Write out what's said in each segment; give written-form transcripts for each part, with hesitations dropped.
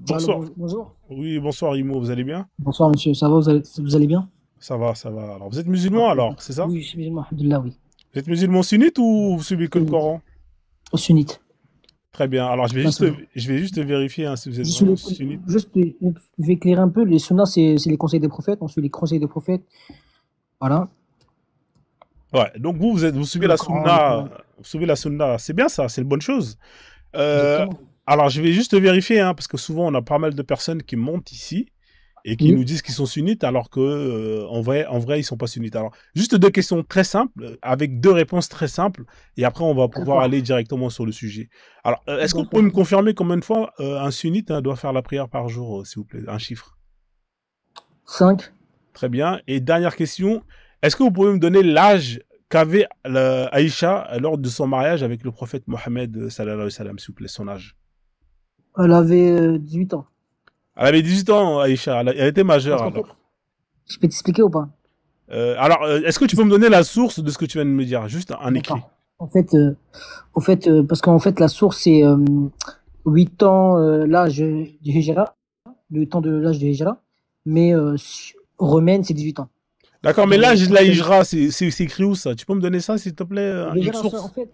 Allô, Bonsoir. bonjour. Oui, bonsoir Imo, vous allez bien? Bonsoir, monsieur. Ça va, vous allez bien? Ça va, ça va. Alors, vous êtes musulman Parfait, alors, parfait. c'est ça? Oui, je suis musulman, alhamdoulilah, oui. Vous êtes musulman sunnite ou vous suivez que le Sunnite. Coran? Au sunnite. Très bien. Alors, Pas souvent. je vais juste vérifier hein, si vous êtes Je suis vraiment sunnite. juste, je vais éclairer un peu. Les sunnas, c'est les conseils des prophètes. On suit les conseils des prophètes. Voilà. Ouais. Donc vous suivez Le la Coran, le sunna, Coran. vous suivez la sunna. C'est bien ça, c'est une bonne chose. Euh, Exactement. alors, je vais juste vérifier hein, parce que souvent on a pas mal de personnes qui montent ici et qui nous Oui. disent qu'ils sont sunnites alors que en vrai ils sont pas sunnites. Alors juste deux questions très simples avec deux réponses très simples et après on va pouvoir D'accord. aller directement sur le sujet. Alors est-ce que vous pouvez me D'accord. confirmer combien de fois un sunnite hein, doit faire la prière par jour s'il vous plaît, un chiffre? 5. Très bien. Et dernière question, est-ce que vous pouvez me donner l'âge qu'avait Aïcha lors de son mariage avec le prophète Mohammed sallallahu alayhi wa sallam, s'il vous plaît, son âge? Elle avait 18 ans. Elle avait 18 ans, Aïcha, elle était majeure Parce qu'en fait, alors. je peux t'expliquer ou pas? Est-ce que tu peux me donner la source de ce que tu viens de me dire, juste un écrit? D'accord. Parce qu'en fait, la source, c'est 8 ans, l'âge du Hijra, le temps de l'âge du Hijra. Mais romaine, c'est 18 ans. D'accord, mais Dans l'âge de la certaines. hijra, c'est écrit où ça? Tu peux me donner ça, s'il te plaît, une L'Hijra, en source? fait,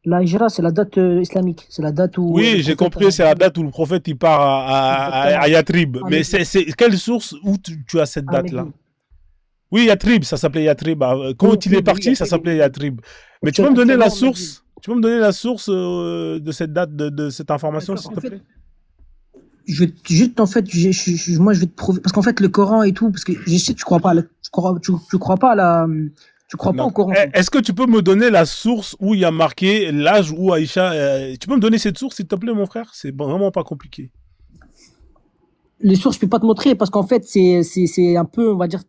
la Hijra, c'est la date islamique. C'est la date où le Oui, j'ai prophète compris, c'est la date où le prophète il part à exactement Yatrib. à Mais Médine. quelle source où tu as cette À date-là? Médine. Oui, Yatrib, ça s'appelait Yatrib. Oui, Quand il est Trib, oui, parti, à ça Trib, s'appelait oui. Yatrib. Mais tu peux me donner la Actuellement, Médine. source? Tu peux me donner la source de cette date, de cette information, D'accord. s'il En te fait, plaît? en fait, moi, je vais te prouver. Parce qu'en fait, le Coran et tout, parce que je sais que tu crois pas, tu crois pas à tu crois pas au D'accord. Coran, toi. Est-ce que tu peux me donner la source où il y a marqué l'âge où Aïcha... tu peux me donner cette source, s'il te plaît, mon frère? C'est vraiment pas compliqué. Les sources, je peux pas te montrer parce qu'en fait, c'est un peu, on va dire,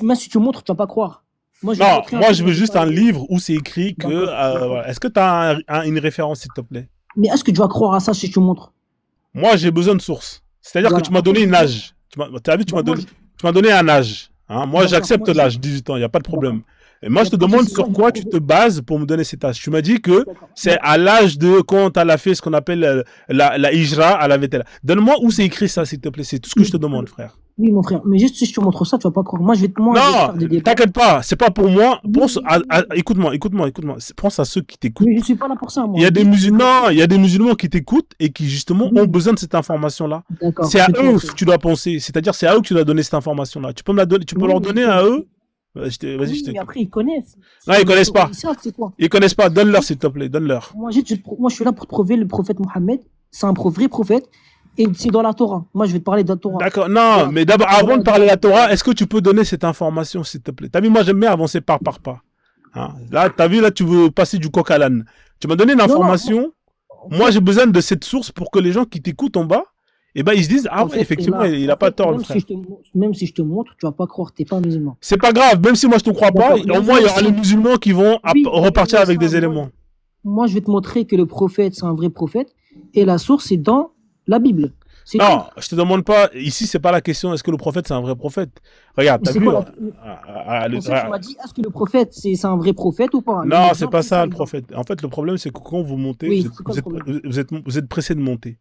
même si tu montres, tu vas pas croire. Moi, je vais te Non, montrer un moi peu, je moi, veux je vais te juste parler un de. livre où c'est écrit que... D'accord, d'accord. voilà. Est-ce que tu as une référence, s'il te plaît? Mais est-ce que tu vas croire à ça si je te montre? Moi, j'ai besoin de sources. C'est-à-dire que tu Voilà. m'as En fait, donné une moi, âge. T'as vu, bah, moi, tu m'as donné un âge. Hein. Moi, d'accord. j'accepte Moi, l'âge, 18 ans, il n'y a pas de d'accord. problème. Et moi, Il n'y je a te pas de demande souci. Moi, sur je vais te quoi tu prouver. te bases pour me donner cet âge. Tu m'as dit que D'accord. c'est à l'âge de quand elle a fait ce qu'on appelle la hijra, elle avait tel. Donne-moi où c'est écrit ça, s'il te plaît. C'est tout ce que Mais, je te demande, frère. oui, mon frère. Mais juste si je te montre ça, tu vas pas croire. Moi, je vais te Non, faire des débats. t'inquiète pas, c'est pas pour moi. Oui, oui, oui. Écoute-moi, écoute-moi. Pense à ceux qui Mais je t'écoutent. suis pas là pour ça, Il y moi. a des Juste, je vais te musulmans, montrer. il y a des musulmans qui t'écoutent et qui justement ont Oui, besoin de cette information-là. d'accord. C'est à Je vais te eux montrer. que tu dois penser. C'est-à-dire, c'est à eux que tu dois donner cette information-là. Tu peux me la donner, tu peux Oui, leur mais donner à eux. Vas-y, je oui, mais t'écoute. après, ils connaissent. Non, ils connaissent pas. Ils savent c'est quoi. Ils connaissent pas. Donne-leur, s'il te plaît. Donne-leur. Moi, je suis là pour te prouver le prophète Mohammed. C'est un vrai prophète. Et c'est dans la Torah. Moi, je vais te parler de la Torah. D'accord. Non, Regarde, mais d'abord, avant de regarde, parler de la Torah, regarde. est-ce que tu peux donner cette information, s'il te plaît? T'as vu, moi, j'aime bien avancer par pas. Hein. Là, t'as vu, là, tu veux passer du coq à l'âne. Tu m'as donné une Non, non, information. en Moi, fait, j'ai besoin de cette source pour que les gens qui t'écoutent en bas, eh ben, ils se disent, ah ouais, et effectivement, là, il a pas tort, le frère. même si je te montre, tu vas pas croire, t'es pas musulman. C'est pas grave, même si moi je te crois pas, D'accord. au moins il y aura les musulmans qui vont Oui, repartir mais avec ça, des éléments. moi, je vais te montrer que le prophète, c'est un vrai prophète. Et la source, c'est dans la Bible. C'est tout. Non, je te demande pas, ici c'est pas la question, est-ce que le prophète c'est un vrai prophète? Regarde, Mais t'as c'est vu? quoi la. En fait, tu m'as dit, est-ce que le prophète, c'est un vrai prophète ou pas? Non, c'est L'exemple, pas c'est ça, ça le l'exemple. prophète. En fait, le problème c'est que quand vous montez, Oui, c'est quoi le problème? vous êtes pressé de monter.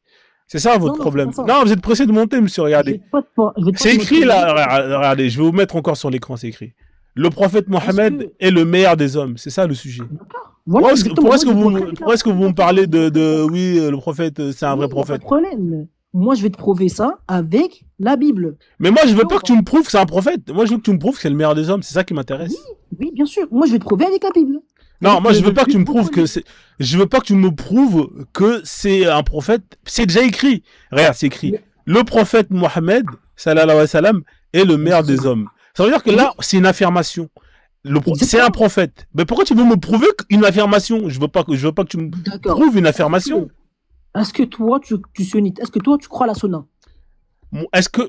C'est ça votre Non, non, c'est pas problème. ça. Non, vous êtes pressé de monter, monsieur, regardez. Je vais pas C'est te écrit montrer. là, regardez, je vais vous mettre encore sur l'écran, c'est écrit. Le prophète Est-ce Mohammed que. est le meilleur des hommes, c'est ça le sujet. D'accord. Voilà, exactement. Moi, je vais te montrer avec Pourquoi est-ce que vous me la Torah. parlez oui, le prophète, c'est un Oui, vrai il n'y a pas prophète? de problème. Moi, je vais te prouver ça avec la Bible. Mais moi, je Tu veux veux ou pas que tu pas? me prouves que c'est un prophète. Moi, je veux que tu me prouves que c'est le meilleur des hommes. C'est ça qui Oui, m'intéresse. oui, bien sûr. Moi, je vais te prouver avec la Bible. Non, Avec moi, je veux pas que tu me prouves votre que livre. c'est, je veux pas que tu me prouves que c'est un prophète. C'est déjà écrit. Regarde, c'est écrit. Mais, Le prophète Mohammed, sallallahu alayhi wa sallam, est le meilleur des hommes. Ça veut dire que oui, là, c'est une affirmation. C'est un exactement. prophète. Mais pourquoi tu veux me prouver une affirmation? Je veux pas que tu me D'accord. prouves une Est-ce affirmation. que, est-ce que toi, tu sunnites, est-ce que toi, tu crois à la sunna? Est-ce que,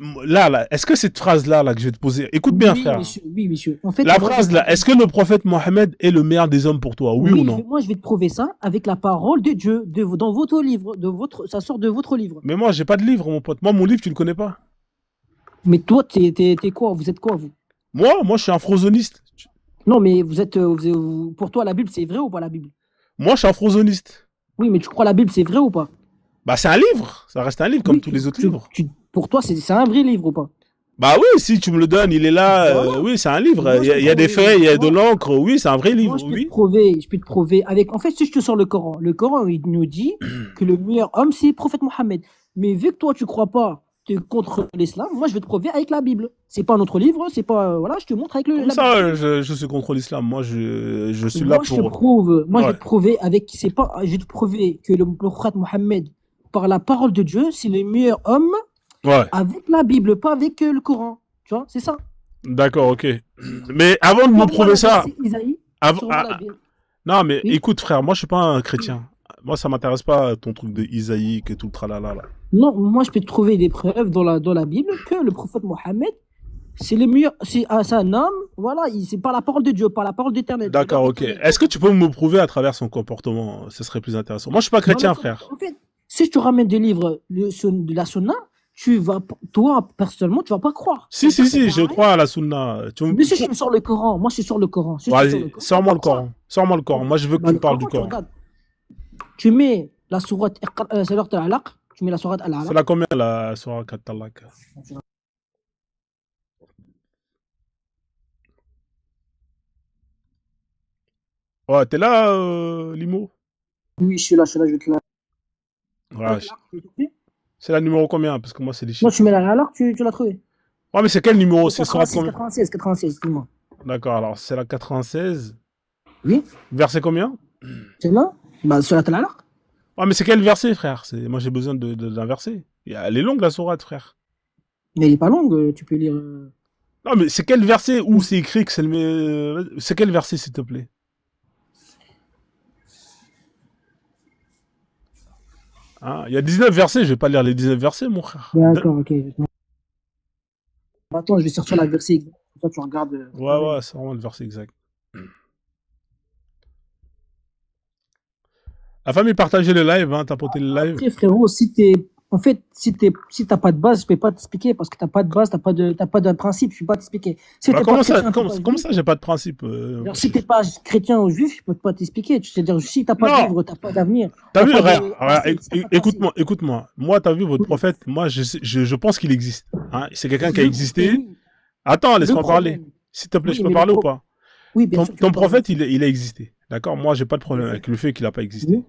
est-ce que cette phrase-là, que je vais te poser, écoute bien, Oui, frère. monsieur. Oui, monsieur. En fait, La moi, je vais phrase te là, prouver. est-ce que le prophète Mohammed est le meilleur des hommes pour toi, oui ou Oui, non? moi, je vais te prouver ça avec la parole de Dieu, dans votre livre, ça sort de votre livre. Mais moi, j'ai pas de livre, mon pote. Moi, mon livre, tu le connais pas. Mais toi, t'es quoi? Vous êtes quoi, vous? Moi, je suis un frozoniste. Non, mais pour toi, la Bible, c'est vrai ou pas la Bible? Moi, je suis un frozoniste. Oui, mais tu crois la Bible, c'est vrai ou pas? Bah, c'est un livre. Ça reste un livre comme Oui, tous les autres livres. pour toi, c'est un vrai livre ou pas? Bah oui, si tu me le donnes, il est là. Voilà. Oui, c'est un livre. Moi, je peux Il y a des prouver. faits, il y a de l'encre. Oui, c'est un vrai Moi, livre. Oui. je peux te prouver avec. En fait, si je te sors le Coran, il nous dit que le meilleur homme, c'est le prophète Mohammed. Mais vu que toi, tu crois pas, tu es contre l'islam, moi, je vais te prouver avec la Bible. C'est pas un autre livre, c'est pas. Voilà, je te montre avec Comme la Bible. ça, je suis contre l'islam. Moi, je suis là pour. Moi, je Ouais. vais te prouver avec. C'est pas. Je vais te prouver que le prophète Mohammed, par la parole de Dieu, c'est le meilleur homme Ouais. avec la Bible, pas avec le Coran. Tu vois, c'est ça. D'accord, ok. Mais avant de me Sors-moi prouver la ça, verset Isaïe. av- Sors-moi la ah, verset. non, mais Oui. écoute, frère, moi, je suis pas un chrétien. Moi, ça m'intéresse pas ton truc de Isaïe, et tout le tralala, là. Non, moi je peux te trouver des preuves dans la Bible que le prophète Mohammed, c'est le meilleur, c'est un homme, voilà, c'est par la parole de Dieu, par la parole d'Éternel, de D'accord, ok. l'Éternel. Est-ce que tu peux me prouver à travers son comportement? Ce serait plus intéressant. Moi, je suis pas Voilà, chrétien, frère. en fait, si je te ramène des livres de la Sunna, toi, personnellement, tu vas pas croire. Tu Si, vas me si, dire ça si, sert je à rien. crois à la sunna. Mais si je te sors le Coran, moi je te sors le Coran. Si je te sors le Vas-y, Coran, tu vas sors-moi pas le croire. Coran. Sors-moi le Coran. Moi, je veux que Bah, tu me le parles du Coran, tu Coran. regardes. Tu mets la sourate sourate Al-Alaq, tu mets la sourate C'est Al-Alaq. là combien, la Surah Katalak? Ouais, t'es là, Limo? Oui, je suis là, je vais te la. Ouais, Al-Alaq, tu l'as trouvé. c'est la numéro combien? Parce que moi, c'est des Non, chiffres. tu mets l'Al-Alaq, tu l'as trouvé. Ouais, mais c'est quel numéro? C'est C'est Surah 86, combien? 96, 96, dis-moi. D'accord, alors c'est la 96. Oui, Verset combien? c'est là. Bah, sur la Al-Alaq. Ouais, mais c'est quel verset, frère? Moi, j'ai besoin d'un verset. Elle est longue, la sourate, frère. Mais elle est pas longue, tu peux lire. Non, mais c'est quel verset où c'est écrit que c'est le meilleur... C'est quel verset, s'il te plaît? Hein, il y a 19 versets, je vais pas lire les 19 versets, mon frère. D'accord, ok. Attends, je vais sortir la verset exact. Comme ça, tu regardes Ouais, pareil. ouais, c'est vraiment le verset exact. La famille, partagez le live, hein, tapotez le live. Après, frérot, en fait, si t'as pas de base, je peux pas t'expliquer parce que t'as pas de base, t'as pas de principe, je peux pas t'expliquer. Si Bah, t'es pas chrétien, t'es comment pas ça, juif. j'ai pas de principe Alors, si t'es pas chrétien ou juif, je peux pas t'expliquer. C'est-à-dire, si t'as pas de Non, livre, t'as pas d'avenir, t'as t'as vu, pas regarde, de passé. Si t'as pas de passé. écoute-moi, écoute-moi. Moi, t'as vu votre Oui. prophète, moi, je pense qu'il existe. Hein, c'est quelqu'un qui a Mais existé. oui, Attends, le laisse-moi parler. problème. S'il te plaît, je Oui, peux mais parler ou pas? oui, bien sûr, tu Ton peux parler. prophète, il a existé. D'accord? Moi, j'ai pas de Bien problème sûr. avec le fait qu'il a pas existé. Oui,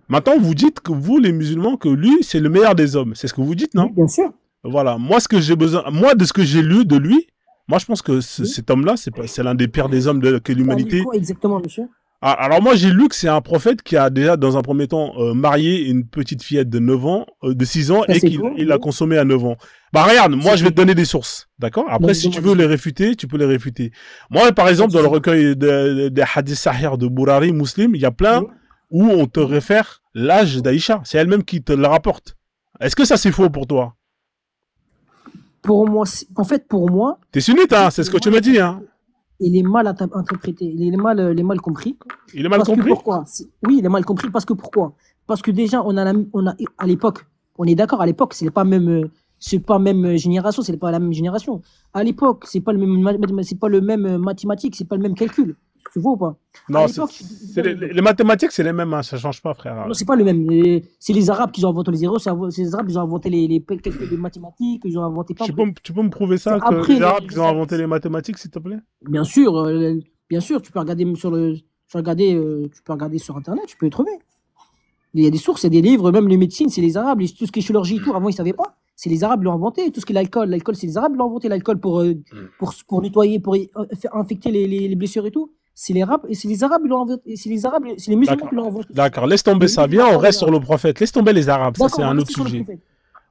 Maintenant, vous dites que vous, les musulmans, que lui, c'est le meilleur des hommes. C'est ce que vous dites, oui, non? bien sûr. Voilà. Moi, ce que j'ai besoin, moi, de ce que j'ai lu de lui, moi, je pense que Oui. cet homme-là, c'est l'un des pires des hommes que T'as lu l'humanité. quoi exactement, monsieur? Ah, alors, moi, j'ai lu que c'est un prophète qui a déjà, dans un premier temps, marié une petite fillette de 9 ans, de 6 ans, Ça, et c'est qu'il faux. il a Oui. consommé à 9 ans. Bah, regarde, moi, C'est je vais te faux. donner des sources. D'accord? Après, si tu Donne-moi veux des les sources. réfuter, tu peux les réfuter. Moi, par Pas exemple, de dans le souci. recueil des hadiths sahih de Bourari, muslim, il y a plein Oui. où on te Oui. réfère l'âge d'Aïcha. C'est elle-même qui te le rapporte. Est-ce que ça, c'est faux pour toi? Pour moi, en fait, pour moi, T'es sunnite, hein? juste C'est ce que tu m'as dit, hein? il est mal interprété, il est mal compris. Il est mal Parce que compris? pourquoi? Oui, il est mal compris parce que pourquoi? Parce que déjà, on a à l'époque, on est d'accord, à l'époque, c'est pas même génération, c'est pas la même génération. À l'époque, c'est pas le même, c'est pas le même mathématique, c'est pas le même calcul. Tu vois ou pas? À Non, l'époque, je te donne un exemple. les mathématiques, c'est les mêmes, hein, ça change pas, Non, frère. c'est pas le même. C'est les Arabes qui ont inventé les zéros, c'est les Arabes qui ont inventé les calculs de mathématiques, ils ont inventé plein de trucs. Tu peux me prouver C'est ça, que après les Arabes, qui ont inventé les les, mathématiques, s'il te plaît? Bien sûr, tu peux regarder tu peux regarder sur Internet, tu peux les trouver. Il y a des sources, il y a des livres, même les médecines, c'est les Arabes, tout ce qui est chirurgie et tout, avant ils ne savaient pas. C'est les Arabes qui l'ont inventé. Tout ce qui est l'alcool, c'est les Arabes qui l'ont inventé, l'alcool pour nettoyer, pour faire infecter les blessures et tout. C'est les Arabes, et c'est les Arabes qui l'ont inventé, c'est les musulmans D'accord. qui l'ont inventé. D'accord, laisse tomber Mais ça. lui, il va Viens, on pas les reste sur Arabes. le prophète. Laisse tomber les Arabes, ça, D'accord, c'est on va un autre rester sur le sujet. prophète.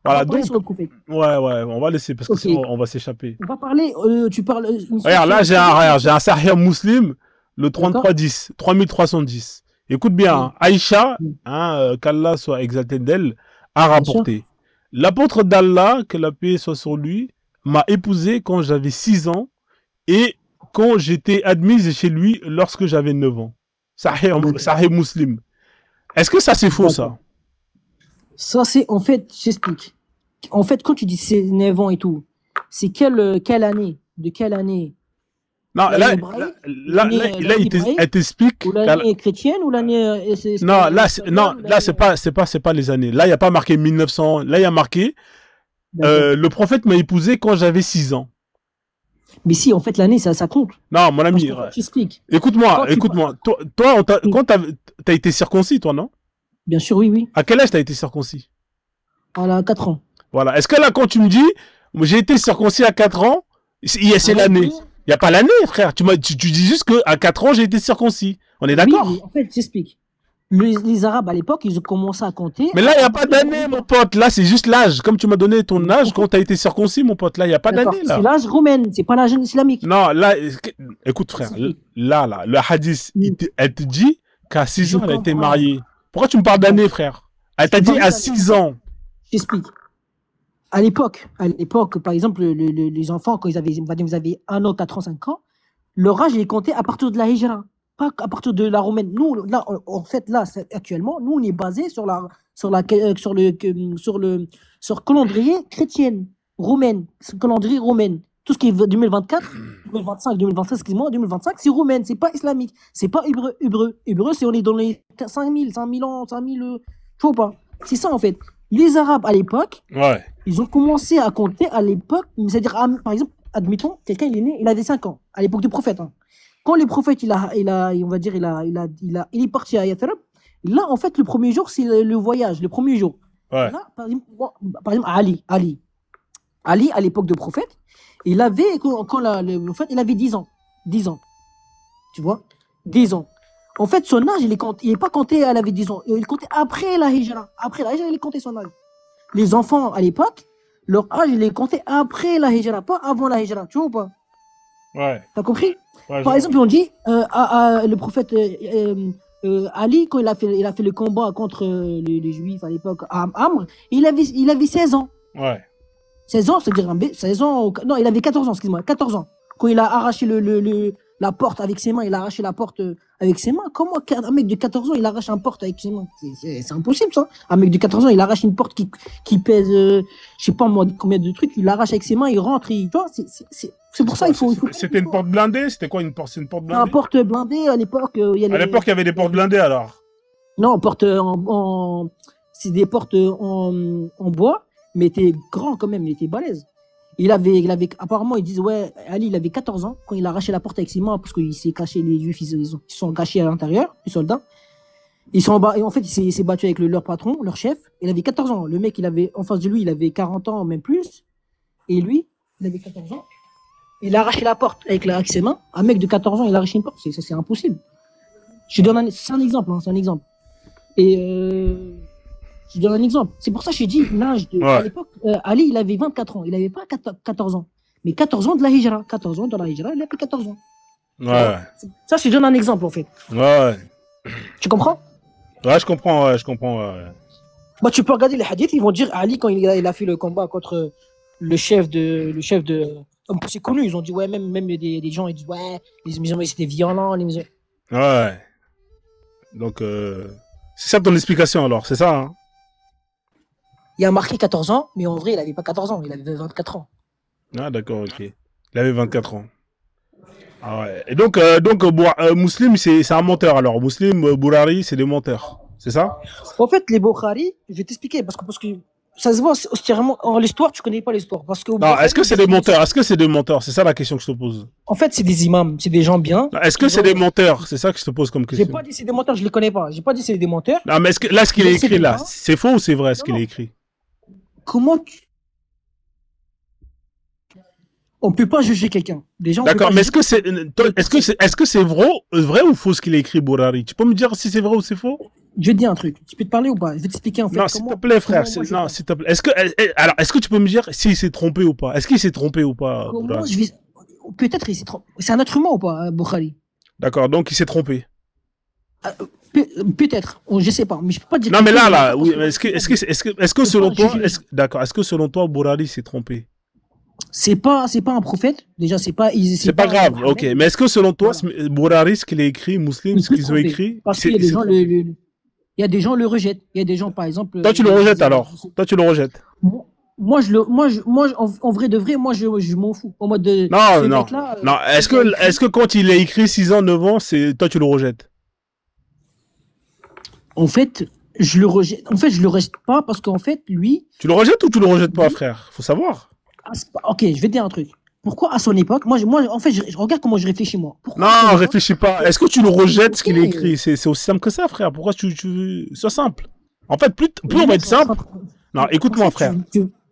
On va Voilà, parler donc, sur le prophète. ouais, on va laisser, parce que Ok. sinon, on va s'échapper. On va parler, tu parles une Regarde, source là, très bien. j'ai un Sahih Muslim, le D'accord? 3310, 3310. Écoute bien, hein, Oui, Aïcha, oui, hein, qu'Allah soit exalté d'elle, a bien sûr. rapporté. L'apôtre d'Allah, que la paix soit sur lui, m'a épousé quand j'avais 6 ans et quand j'étais admise chez lui lorsque j'avais 9 ans. D'accord. Sahih Muslim. Est-ce que ça, c'est faux, D'accord. ça? Ça, c'est, en fait, j'explique. En fait, quand tu dis c'est 9 ans et tout, c'est quelle année? De quelle année? Non, L'année hébraïque, là, l'année hébraïque, elle t'explique. ou l'année chrétienne, ou l'année Non, là, non, espagnole, ou là, l'année... c'est pas les années. Là, il n'y a pas marqué 1900. Là, il y a marqué, D'accord. le prophète m'a épousé quand j'avais 6 ans. Mais si, en fait, l'année, ça compte. Non, mon Parce ami, qu'en fait, j'explique. écoute-moi, Quand tu... écoute-moi. Toi, quand t'as été circoncis, toi, non? Bien sûr, oui, oui. À quel âge t'as été circoncis? Voilà, 4 ans. Voilà. Est-ce que là, quand tu me dis, j'ai été circoncis à 4 ans, c'est Arrête, l'année. oui. Il n'y a pas l'année, frère. Tu dis juste qu'à 4 ans, j'ai été circoncis. On est Oui, mais d'accord? en fait, j'explique. Les Arabes, à l'époque, ils ont commencé à compter Mais là, il n'y a pas partir de d'année, mon Ramadan. pote. Là, c'est juste l'âge. Comme tu m'as donné ton En âge fait, quand t'as été circoncis, mon pote. Là, il n'y a pas d'accord, d'année, c'est là. l'âge romain, c'est pas l'âge islamique. Non, là, écoute, frère. J'explique. Là, le hadith, elle te dit qu'à 6 Je ans, elle a été comprends. mariée. Pourquoi tu me parles d'année, frère? Elle t'a Je dit parle à d'année. 6 ans. J'explique. À l'époque, par exemple, les enfants, quand ils avaient, on va dire, vous avez 1 an, 4 ans, 5 ans, leur âge, il est compté à partir de la Hijra, pas à partir de la romaine. Nous, là, en fait, là, actuellement, nous, on est basé sur sur calendrier chrétienne, romaine, calendrier romaine. Tout ce qui est 2024, 2025, 2026, excuse-moi, 2025, c'est romaine, c'est pas islamique, c'est pas hébreu. Hébreu, c'est on est dans les 5000 ans, 5000, tu vois pas. C'est ça, en fait. Les Arabes, à l'époque, Ouais. ils ont commencé à compter à l'époque, c'est-à-dire, par exemple, admettons, quelqu'un, il est né, il avait 5 ans, à l'époque du prophète. Hein. Quand le prophète, on va dire, il est parti à Yathrib, là, en fait, le premier jour, c'est le voyage, le premier jour. Ouais. Là, par exemple, Ali, à l'époque de prophète, il avait, le prophète, il avait 10 ans. 10 ans. Tu vois 10 ans. En fait, son âge, il est pas compté, elle avait 10 ans. Il comptait après la Hijra. Après la Hijra, il est compté son âge. Les enfants, à l'époque, leur âge, il est compté après la Hijra, pas avant la Hijra. Tu vois ou pas? Ouais. T'as compris? Ouais, Par exemple, on dit, le prophète Ali, quand il a fait le combat contre les Juifs à l'époque, à Amr, il avait 16 ans. Ouais. 16 ans, c'est-à-dire 16 ans, non, il avait 14 ans, excuse-moi, 14 ans. Quand il a arraché la porte avec ses mains, il a arraché la porte avec ses mains. Comment un mec de 14 ans, il arrache une porte avec ses mains? C'est impossible, ça. Un mec de 14 ans, il arrache une porte qui pèse, je sais pas moi, combien de trucs, il l'arrache avec ses mains, il rentre, tu vois, c'est pour ça il faut C'était une porte blindée? C'était quoi une porte? C'est une porte blindée? une porte blindée, à l'époque, il y a À l'époque, il y avait des portes blindées, alors? Non, porte c'est des portes en bois, mais était grand quand même, il était balèze. Apparemment, ils disent, ouais, Ali, il avait 14 ans quand il a arraché la porte avec ses mains parce qu'il s'est caché, les Juifs, ils sont cachés à l'intérieur, les soldats. Et en fait, il s'est battu avec leur patron, leur chef. Il avait 14 ans. Le mec, en face de lui, il avait 40 ans, même plus. Et lui, il avait 14 ans. Il a arraché la porte avec ses mains. Un mec de 14 ans, il a arraché une porte. C'est impossible. C'est un exemple, hein, c'est un exemple. Et je donne un exemple. C'est pour ça que j'ai dit l'âge de. Ouais. À l'époque, Ali, il avait 24 ans. Il n'avait pas 14 ans. Mais 14 ans de la Hijra. 14 ans de la Hijra, il avait 14 ans. Ouais. Ça, je te donne un exemple, en fait. Ouais. Tu comprends? Ouais, je comprends, ouais, je comprends. Ouais. Bah, tu peux regarder les hadiths, ils vont dire Ali, quand il a fait le combat contre le chef de. C'est connu, ils ont dit, ouais, même des gens, ils disent, ouais, les musulmans, c'était violent. Les musulmans. Ouais. Donc, c'est ça ton explication, alors, c'est ça, hein? Il a marqué 14 ans, mais en vrai, il n'avait pas 14 ans, il avait 24 ans. Ah, d'accord, ok. Il avait 24 ans. Ah ouais. Et donc, Muslim, c'est un menteur, alors. Muslim, Bourari, c'est des menteurs. C'est ça? En fait, les Bukhari, je vais t'expliquer, parce que ça se voit en l'histoire, tu connais pas l'histoire. Non, est-ce que c'est des menteurs? Est-ce que c'est des menteurs? C'est ça la question que je te pose. En fait, c'est des imams, c'est des gens bien. Est-ce que c'est des menteurs? C'est ça que je te pose comme question. J'ai pas dit c'est des menteurs, je les connais pas. J'ai pas dit c'est des menteurs. Non, mais ce qu'il est écrit là, c'est faux ou c'est vrai ce qu'il est écrit? Comment on peut pas juger quelqu'un. Déjà, d'accord, mais est-ce que c'est vrai ou faux ce qu'il a écrit, Bourari? Tu peux me dire si c'est vrai ou c'est faux? Je vais te dire un truc. Tu peux te parler ou pas? Je vais t'expliquer en fait. Non, s'il te plaît, frère. Non, s'il te plaît. Est-ce que tu peux me dire s'il s'est trompé ou pas? Est-ce qu'il s'est trompé ou pas? Peut-être il s'est trompé. C'est un être humain ou pas, Bukhari? D'accord, donc il s'est trompé. Peut-être, je sais pas, mais je peux pas dire. Non, mais là, oui, est-ce que selon toi, est-ce que selon toi, Bourari s'est trompé? C'est pas un prophète. Déjà, c'est pas grave, ok. Mais est-ce que selon toi, Bourari, ce qu'il a écrit, Muslim, ce qu'ils ont écrit, parce qu'il y a des gens il y a des gens le rejettent. Il y a des gens, par exemple. Toi, tu le rejettes alors? Toi, tu le rejettes? En vrai de vrai, je m'en fous. En mode de ce Non, non. mec-là, Non, il a écrit. est-ce que quand il a écrit 6 ans, 9 ans, c'est, toi, tu le rejettes? En fait, je le rejette. En fait, je le rejette pas parce qu'en fait, Tu le rejettes ou tu le rejettes pas, lui, frère? Faut savoir. ok, je vais te dire un truc. Pourquoi à son époque, en fait, je regarde comment je réfléchis moi. Pourquoi à son Non, époque, réfléchis pas. Est-ce que tu le rejettes ce ok, qu'il a écrit? C'est aussi simple que ça, frère. Pourquoi sois simple. En fait, plus on va moi, être simple. Non, en écoute-moi, fait, frère.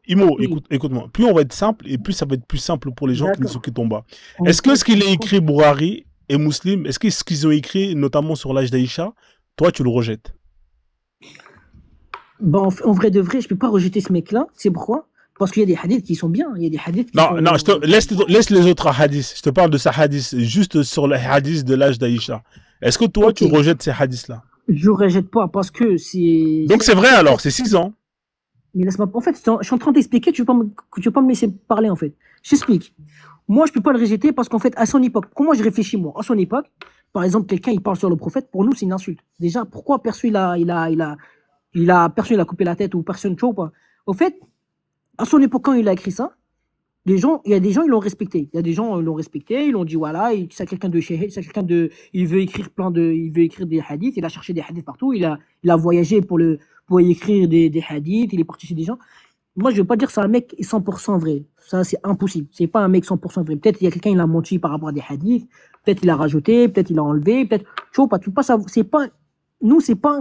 Imo, oui, écoute-moi. Plus on va être simple et plus ça va être plus simple pour les gens qui d'accord. sont qui tombent bas. En Est-ce que ce fait, qu'il a écrit, Bouhari et Muslim, est-ce que ce qu'ils ont écrit, notamment sur l'âge d'Aïcha, toi, tu le rejettes? en vrai de vrai, je peux pas rejeter ce mec-là. C'est pourquoi? Parce qu'il y a des hadiths qui sont bien. Il y a des hadiths qui Non, non, sont. laisse les autres hadiths. Je te parle de sa hadith, juste sur les hadiths de l'âge d'Aïcha. Est-ce que toi, Ok, tu rejettes ces hadiths-là? je rejette pas parce que c'est. Donc c'est vrai En fait, alors, c'est 6 ans. mais laisse-moi. En fait, je suis en train d'expliquer. Tu veux pas me laisser parler en fait. J'explique. Moi, je peux pas le rejeter parce qu'en fait, à son époque, comment je réfléchis moi? À son époque, par exemple, quelqu'un il parle sur le prophète. Pour nous, c'est une insulte. Déjà, pourquoi personne personne il a coupé la tête ou personne tu vois ou pas? Au fait, à son époque, quand il a écrit ça, il y a des gens, ils l'ont respecté. Il y a des gens, ils l'ont respecté, ils l'ont dit, voilà, c'est quelqu'un de shahid, c'est quelqu'un de, il veut écrire des hadiths, il a cherché des hadiths partout, il a voyagé pour écrire des hadiths, il est parti chez des gens. Moi, je veux pas dire que c'est un mec 100% vrai. Ça, c'est impossible. C'est pas un mec 100% vrai. Peut-être il y a quelqu'un, il a menti par rapport à des hadiths, peut-être il a rajouté, peut-être il a enlevé, peut-être, tu vois pas, c'est pas, nous, c'est pas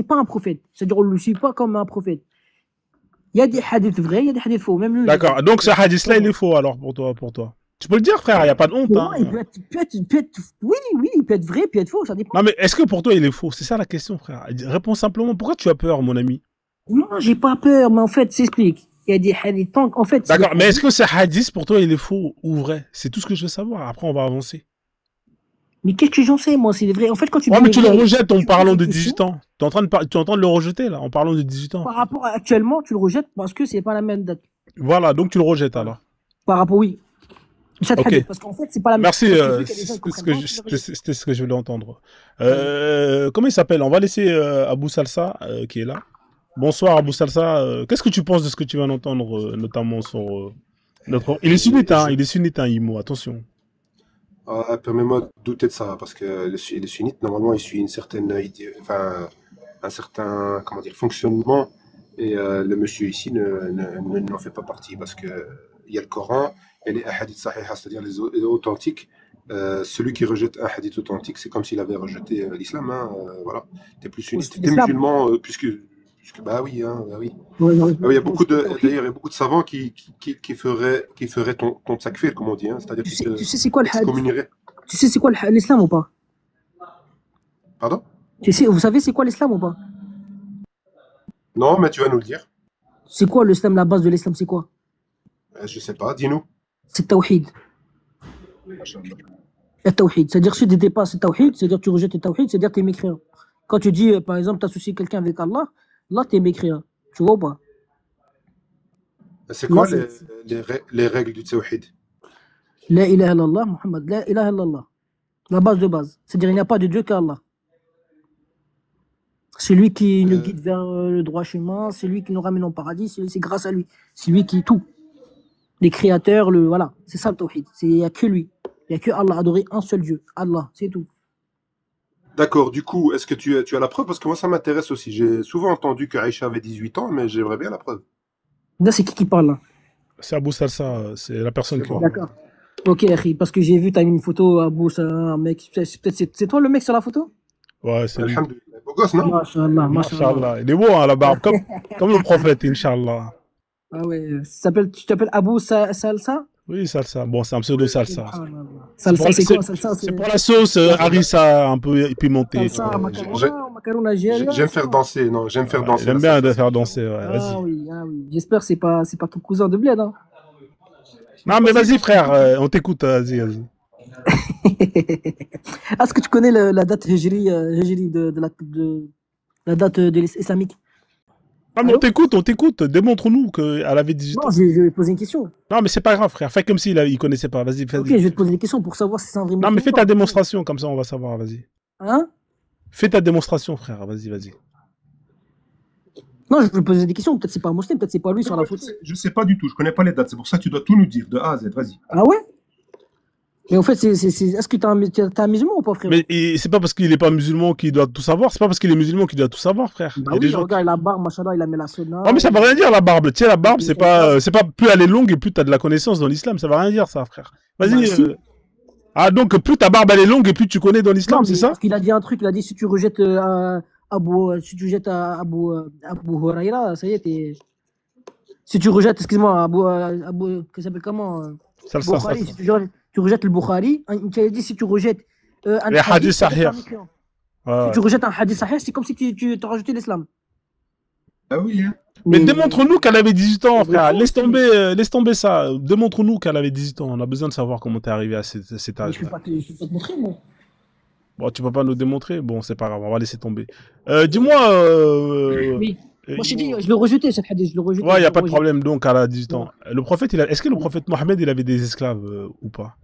un prophète. C'est-à-dire, on le suit pas comme un prophète. Il y a des hadiths vrais, il y a des hadiths faux. Même lui, il est vrai. D'accord. Donc ce hadith-là, il Bon. est faux alors pour toi. Tu peux le dire, frère. Il y a pas de honte. Pour Hein. moi, oui, oui, il peut être vrai, peut être faux, ça dépend. Non mais est-ce que pour toi il est faux? C'est ça la question, frère. Réponds simplement. Pourquoi tu as peur, mon ami? Non, j'ai pas peur, mais en fait, s'explique. Il y a des hadiths, en fait, les D'accord. Mais est-ce hadiths, que ce hadith pour toi il est faux ou vrai? C'est tout ce que je veux savoir. Après, on va avancer. mais qu'est-ce que j'en sais, moi, c'est vrai. En fait, quand tu Ouais, dis mais les tu le vrais, rejettes en tu poses parlant une de 18 question, ans. Tu es en train de le rejeter là, en parlant de 18 ans. par rapport à actuellement, tu le rejettes parce que c'est pas la même date. Voilà. Donc tu le rejettes Voilà. alors. Par rapport, oui. Chaque Ok. hadith, parce qu'en fait, c'est pas la même. Merci. Parce que vu qu'il y a des gens qui comprennent pas, tu le rejettes. C'était ce que je voulais entendre. Oui. Comment il s'appelle? On va laisser Abou Salsa qui est là. Bonsoir Abou Salsa. Qu'est-ce que tu penses de ce que tu viens d'entendre, notamment sur notre... Il est sunnite, hein, Je, il est sunnite, hein, Imo, attention. permets-moi de douter de ça, parce que le sunnite, normalement, il suit une certaine idée, enfin, un certain, comment dire, fonctionnement, et le monsieur ici n'en fait pas partie, parce que il y a le Coran et les hadiths sahiha, c'est-à-dire les authentiques. Celui qui rejette un hadith authentique, c'est comme s'il avait rejeté l'islam, hein, voilà. T'es plus sunnite, t'es L'islam. musulman, puisque bah oui, hein, bah oui. Ouais, ouais, Ah oui, il y a ouais, d'ailleurs, il y a beaucoup de savants qui feraient ton takfir, comme on dit, hein, c'est-à-dire qui tu sais c'est quoi le hadith? t'excommunieraient. Tu sais c'est quoi l'islam ou pas? Pardon? Vous savez c'est quoi l'islam ou pas? Non, mais tu vas nous le dire. C'est quoi l'islam, la base de l'islam, c'est quoi? Je sais pas, dis-nous. C'est le tawhid. Le tawhid. C'est-à-dire, si tu dépasses le tawhid, c'est-à-dire que tu rejettes le tawhid, c'est-à-dire que tu es mécréant. Quand tu dis, par exemple, tu associes quelqu'un avec Allah, là, tu es mécréant. Tu vois ou pas? C'est Là, quoi c'est les règles du tawhid? La ilaha illallah, Muhammad, la ilaha illallah. La base de base. C'est-à-dire, il n'y a pas de Dieu qu'Allah. C'est lui qui nous Euh, guide vers le droit chemin, c'est lui qui nous ramène au paradis, c'est grâce à lui. C'est lui qui tout. Les créateurs, voilà. C'est ça le tawhid. Il n'y a que lui. Il n'y a que Allah, adorer un seul Dieu. Allah, c'est tout. D'accord, du coup, est-ce que tu as la preuve? Parce que moi, ça m'intéresse aussi. J'ai souvent entendu que Aïcha avait 18 ans, mais j'aimerais bien la preuve. Là, c'est qui parle là? C'est Abou Salsa, c'est la personne C'est que... moi. D'accord. Ok, Akhi, parce que j'ai vu, t'as mis une photo à Boussa, un mec. Peut-être c'est toi le mec sur la photo? Ouais, c'est lui. Alhamdulillah. Beau gosse, non? Masha'Allah, Masha'Allah. Masha'Allah. Il est beau, hein, la barbe, comme le prophète, Inch'Allah. Ah ouais, tu t'appelles Abou Salsa? Oui, Salsa. Bon, c'est un pseudo Salsa. Subhanallah. C'est pour, Salsa, c'est quoi? Salsa, c'est pour la sauce harissa un peu pimentée, tu Salsa, vois. macarona, macarona algérien, J'aime c'est faire quoi? danser, non, j'aime faire Ouais, danser j'aime la bien de salsa. faire danser, ouais, Ah vas-y. oui, ah oui. J'espère que c'est pas ton cousin de bled, hein. Non, mais vas-y, frère, on t'écoute, vas-y, vas-y. Est-ce que tu connais la date hijri de la date de l'islamique? Non, mais Allô? on t'écoute, démontre-nous qu'elle avait 18 Non, ans. je vais te poser une question. Non, mais c'est pas grave, frère, fais comme s'il il connaissait pas, vas-y, Ok, vas-y. je vais te poser une question pour savoir si c'est un vrai Non, mais musulman fais ou ta pas. démonstration, comme ça on va savoir, vas-y. Hein? Fais ta démonstration, frère, vas-y, vas-y. Non, je vais poser des questions. Peut-être c'est pas un musulman, peut-être c'est pas lui sur la Moi, photo. je sais pas du tout, je connais pas les dates. C'est pour ça que tu dois tout nous dire, de A à Z. Vas-y. Ah ouais? Mais en fait, est-ce que t'es un musulman ou pas, frérot? Mais c'est pas parce qu'il est pas musulman qu'il doit tout savoir. C'est pas parce qu'il est musulman qu'il doit tout savoir, frère. Bah Il y a des oui, gens regarde, il a la barbe, machallah, il a mis la sunna. Oh, mais ça veut rien dire, la barbe. Tu sais, la barbe, Il fait ça. c'est pas plus elle est longue et plus t'as de la connaissance dans l'islam. Ça veut rien dire, ça, frère. Bah Vas-y. si. Ah, donc, plus ta barbe elle est longue et plus tu connais dans Non, l'islam, c'est mais ça? parce qu'il a dit un truc, il a dit si tu rejettes si tu jettes Abu Huraira, ça y est, si tu rejettes, excuse-moi, que ça s'appelle comment Ça. Bukhari, si tu rejettes le Bukhari, tu as dit si tu rejettes un Les hadiths ça veut dire sahih. un mécréant. Ouais, Si ouais. tu rejettes un hadith sahih, c'est comme si tu as rajouté l'islam. Ah oui, hein. Mais démontre-nous qu'elle avait 18 ans, Mais frère. faux, Laisse tomber ça. Démontre-nous qu'elle avait 18 ans. On a besoin de savoir comment t'es arrivé à cet Mais je peux âge-là. je peux pas te montrer, moi. Bon, tu peux pas nous démontrer. Bon, c'est pas grave. On va laisser tomber. Dis-moi, Oui. Moi, je t'ai dit, je l'ai rejeté, cette hadith, je l'ai rejeté. ouais, je y a l'ai pas de rejeté. problème. Donc, elle a 18 Ouais. ans. Est-ce que le prophète Mohammed, il avait des esclaves ou pas?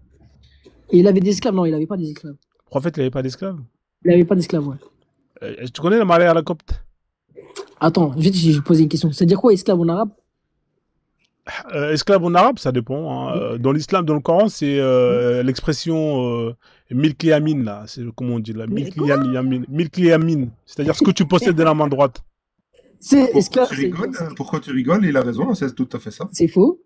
Et il avait des esclaves? Non, il avait pas des esclaves. Le prophète, il avait pas d'esclaves? Il avait pas d'esclaves, ouais. Tu connais la mariée à la copte? Attends, je vais poser une question. C'est-à-dire quoi, esclave en arabe? Esclave en arabe, ça dépend, hein. Dans l'islam, dans le Coran, c'est l'expression milk yamin, là. C'est comment on dit là? Mais Milk quoi? yamin. Milk yamin. C'est-à-dire ce que tu possèdes de la main droite. C'est Pourquoi esclave, tu rigoles? Pourquoi tu rigoles? Il a raison, c'est tout à fait ça. c'est faux.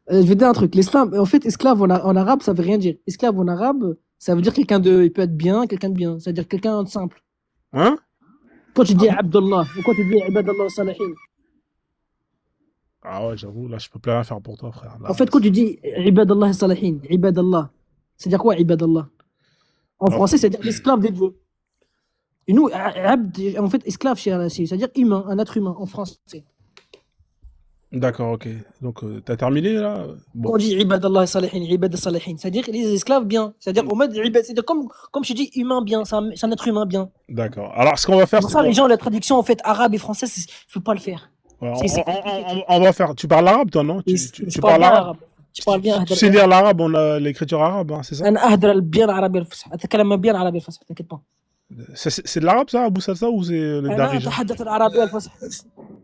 Je vais te dire un truc. L'islam, en fait, esclave en arabe, ça veut rien dire. Esclave en arabe, ça veut dire il peut être bien, quelqu'un de bien. C'est-à-dire quelqu'un de simple. Hein? Quand tu dis Abdullah, ou quand tu dis Ibadallah Salihin. Ah ouais, j'avoue, là, je peux plus rien faire pour toi, frère. Là, En fait, quand tu dis Ibadallah Salihin, Ibadallah, c'est-à-dire quoi Ibadallah? En Alors, français, c'est-à-dire l'esclave des dieux. Et nous, abd, en fait, esclave, c'est-à-dire humain, un être humain, en français. d'accord, ok. Donc, t'as terminé, là? Quand Bon. on dit Ibadallah Salihin, Ibad Salihin, c'est-à-dire les esclaves bien. C'est-à-dire au mode c'est-à-dire comme je dis humain bien, c'est un être humain bien. D'accord. Alors, ce qu'on va faire, Pour c'est ça, qu'on les gens, la traduction en fait arabe et française, il ne faut pas le faire. ouais, C'est compliqué. on va faire. Tu parles arabe, toi, non? Je Tu parle parles bien arabe? arabe. Je parle bien Tu sais lire l'arabe, on a l'écriture arabe, hein, c'est ça? أنا أهدر bien العربية الفصحى أتكلم bien العربية الفصحى t'inquiète pas. C'est de l'arabe, ça, Abou Salsa, ou c'est le أنا Darija? أتحدث العربية الفصحى.